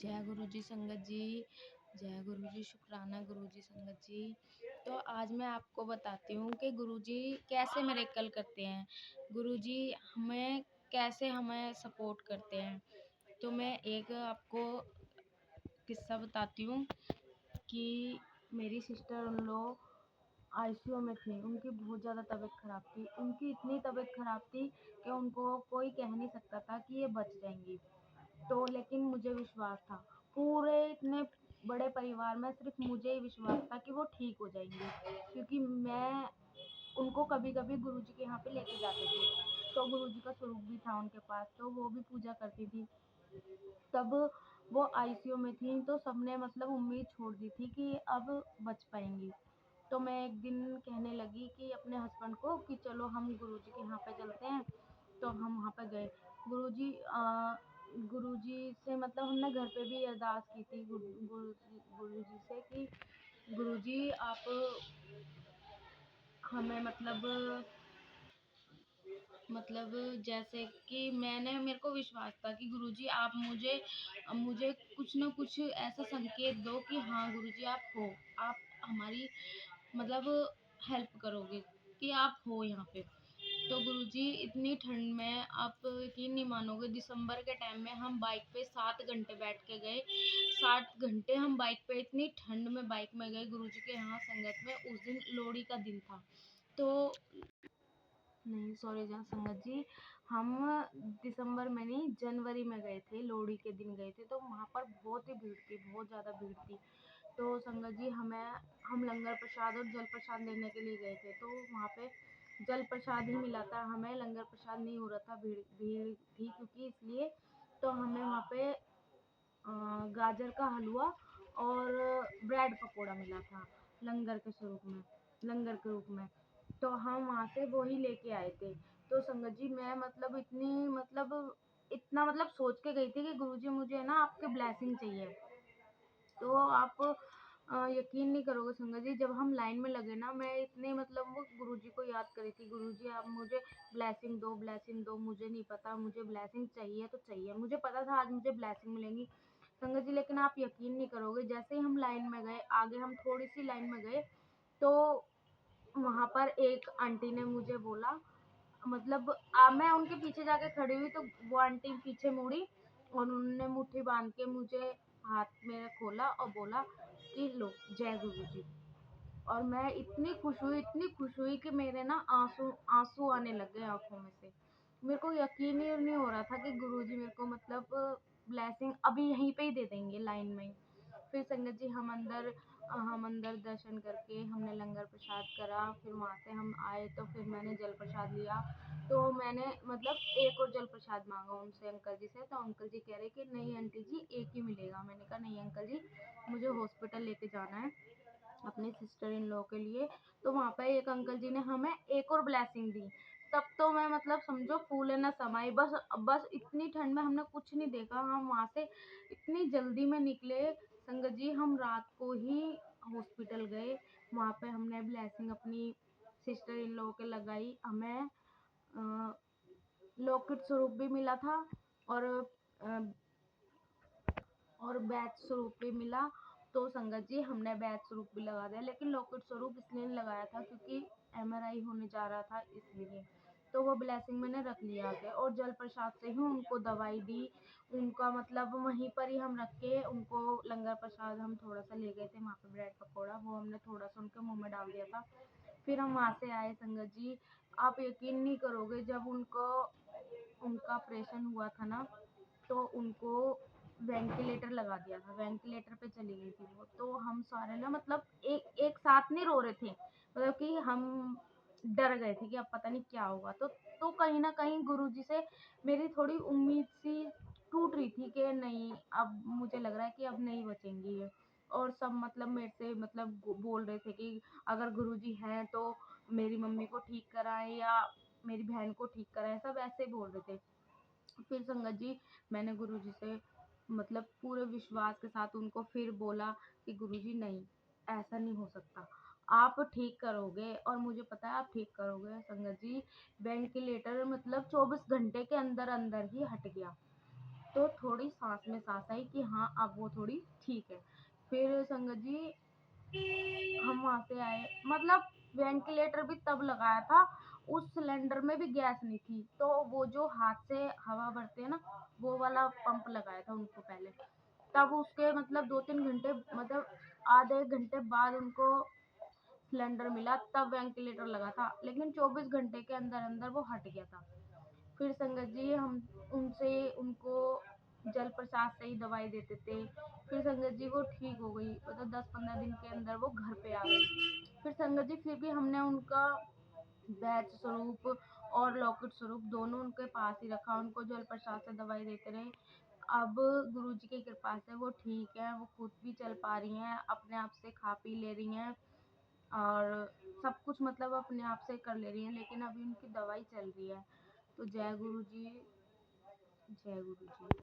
जय गुरु जी संगत जी। जय गुरु जी, शुक्राना गुरु जी संगत जी। तो आज मैं आपको बताती हूँ कि गुरु जी कैसे मिरेकल करते हैं। गुरु जी हमें सपोर्ट करते हैं। तो मैं एक आपको किस्सा बताती हूँ कि मेरी सिस्टर उन लोग आईसीयू में थी। उनकी बहुत ज़्यादा तबीयत ख़राब थी। उनकी इतनी तबीयत ख़राब थी कि उनको कोई कह नहीं सकता था कि ये बच जाएंगी। तो लेकिन मुझे विश्वास था, पूरे इतने बड़े परिवार में सिर्फ मुझे ही विश्वास था कि वो ठीक हो जाएंगी, क्योंकि मैं उनको कभी कभी गुरुजी के यहाँ पे लेके जाती थी। तो गुरुजी का स्वरूप भी था उनके पास, तो वो भी पूजा करती थी। तब वो आईसीयू में थी, तो सबने मतलब उम्मीद छोड़ दी थी कि अब बच पाएंगी। तो मैं एक दिन कहने लगी कि अपने हस्बैंड को कि चलो हम गुरुजी के यहाँ पे चलते हैं। तो हम वहाँ पे गए। गुरुजी गुरुजी से मतलब हमने घर पे भी अरदास की थी गुरुजी से कि गुरुजी आप हमें मतलब जैसे कि मेरे को विश्वास था कि गुरुजी आप मुझे मुझे कुछ ना कुछ ऐसा संकेत दो कि हाँ गुरुजी आप हमारी मतलब हेल्प करोगे कि आप हो यहाँ पे। तो गुरुजी इतनी ठंड में आप यकीन नहीं मानोगे, दिसंबर के टाइम में हम बाइक पे 7 घंटे बैठ के गए। 7 घंटे हम बाइक पे इतनी ठंड में बाइक में गए गुरुजी के यहाँ संगत में। उस दिन लोहड़ी का दिन था। तो नहीं, सॉरी जहाँ संगत जी, हम दिसंबर में नहीं जनवरी में गए थे, लोहड़ी के दिन गए थे। तो वहाँ पर बहुत ही भीड़ थी, बहुत ज़्यादा भीड़ थी। तो संगत जी हम लंगर प्रसाद और जल प्रसाद लेने के लिए गए थे। तो वहाँ पे जल प्रसाद ही मिला था हमें, लंगर प्रसाद नहीं हो रहा था, भीड़ भीड़ थी क्योंकि इसलिए। तो हमें वहाँ पे गाजर का हलवा और ब्रेड पकोड़ा मिला था लंगर के स्वरूप में, लंगर के रूप में। तो हम वहाँ से वो ही लेके आए थे। तो संगत जी मैं इतना सोच के गई थी कि गुरुजी मुझे ना आपके ब्लेसिंग चाहिए। तो आप यकीन नहीं करोगे संगत जी, जब हम लाइन में लगे ना, मैं इतने वो गुरुजी को याद करी थी, गुरुजी आप मुझे ब्लेसिंग दो, मुझे नहीं पता, मुझे ब्लेसिंग चाहिए तो चाहिए। मुझे पता था आज मुझे ब्लेसिंग मिलेंगी संगत जी, लेकिन आप यकीन नहीं करोगे, जैसे ही हम लाइन में गए, आगे हम थोड़ी सी लाइन में गए, तो वहां पर एक आंटी ने मुझे बोला, मैं उनके पीछे जाके खड़ी हुई, तो वो आंटी पीछे मुड़ी और उन्होंने मुट्ठी बांध के मुझे हाथ में खोला और बोला कि लो जय गुरु जी। और मैं इतनी खुश हुई कि मेरे ना आंसू आंसू आने लग गए आंखों में से। मेरे को यकीन ही नहीं हो रहा था कि गुरुजी मेरे को ब्लेसिंग अभी यहीं पे ही दे देंगे लाइन में ही। फिर संगत जी हम अंदर दर्शन करके हमने लंगर प्रसाद करा। फिर वहाँ से हम आए तो फिर मैंने जल प्रसाद लिया। तो मैंने एक और जल प्रसाद मांगा उनसे, अंकल जी से। तो अंकल जी कह रहे कि नहीं आंटी जी, एक ही मिलेगा। मैंने कहा नहीं अंकल जी, मुझे हॉस्पिटल लेके जाना है अपनी सिस्टर इन लॉ के लिए। तो वहाँ पे एक अंकल जी ने हमें एक और ब्लेसिंग दी। तब तो मैं समझो फूले न समाई। बस बस इतनी ठंड में हमने कुछ नहीं देखा। हम वहाँ से इतनी जल्दी में निकले संगत जी, हम रात को ही हॉस्पिटल गए। वहाँ पे हमने ब्लेसिंग अपनी सिस्टर इन लॉ के लगाई। हमें लॉकेट स्वरूप भी मिला था और अ, बैच स्वरूप भी मिला। तो संगत जी हमने बैच स्वरूप भी लगा दिया, लेकिन लॉकेट स्वरूप इसलिए नहीं लगाया था क्योंकि एमआरआई होने जा रहा था इसलिए। तो वो ब्लेसिंग मैंने रख लिया आगे, और जल प्रसाद से ही उनको दवाई दी। उनका वहीं पर ही हम रख के उनको लंगर प्रसाद हम थोड़ा सा ले गए थे वहाँ पे, ब्रेड पकौड़ा वो हमने थोड़ा सा उनके मुंह में डाल दिया था। फिर हम वहाँ से आए संगत जी। आप यकीन नहीं करोगे, जब उनका ऑपरेशन हुआ था ना, तो उनको वेंटिलेटर लगा दिया था, वेंटिलेटर पे चली गई थी वो। तो हम सारे ना एक एक साथ नहीं रो रहे थे, कि हम डर गए थे कि अब पता नहीं क्या होगा। तो कहीं ना कहीं गुरुजी से मेरी थोड़ी उम्मीद सी टूट रही थी कि नहीं, अब मुझे लग रहा है कि अब नहीं बचेंगी ये। और सब मेरे से बोल रहे थे कि अगर गुरुजी हैं तो मेरी मम्मी को ठीक कराएं या मेरी बहन को ठीक कराएं, सब ऐसे बोल रहे थे। फिर संगत जी मैंने गुरुजी से पूरे विश्वास के साथ उनको फिर बोला कि गुरुजी नहीं, ऐसा नहीं हो सकता, आप ठीक करोगे। और मुझे पता है आप ठीक करोगे संगत जी। वेंटिलेटर 24 घंटे के अंदर अंदर ही हट गया। तो थोड़ी सांस में सांस आई कि हाँ अब वो थोड़ी ठीक है। फिर संगत जी हम वहां से आए, मतलब वेंटिलेटर भी तब लगाया था, उस सिलेंडर में भी गैस नहीं थी, तो वो जो हाथ से हवा भरते हैं ना, वो वाला पंप लगाया था उनको पहले। तब उसके मतलब 2-3 घंटे, मतलब आधे एक घंटे बाद उनको सिलेंडर मिला, तब वेंटिलेटर लगा था, लेकिन 24 घंटे के अंदर अंदर वो हट गया था। फिर संगत जी हम उनसे उनको जल प्रसाद से ही दवाई देते थे। फिर संगत जी वो ठीक हो गई, मतलब 10-15 दिन के अंदर वो घर पे आ गई। फिर संगत जी फिर भी हमने उनका बैच स्वरूप और लॉकेट स्वरूप दोनों उनके पास ही रखा, उनको जल प्रसाद से दवाई देते रहे। अब गुरुजी की कृपा से वो ठीक है, वो खुद भी चल पा रही हैं, अपने आप से खा पी ले रही हैं और सब कुछ मतलब अपने आप से कर ले रही हैं, लेकिन अभी उनकी दवाई चल रही है। तो जय गुरु जी, जय गुरु जी।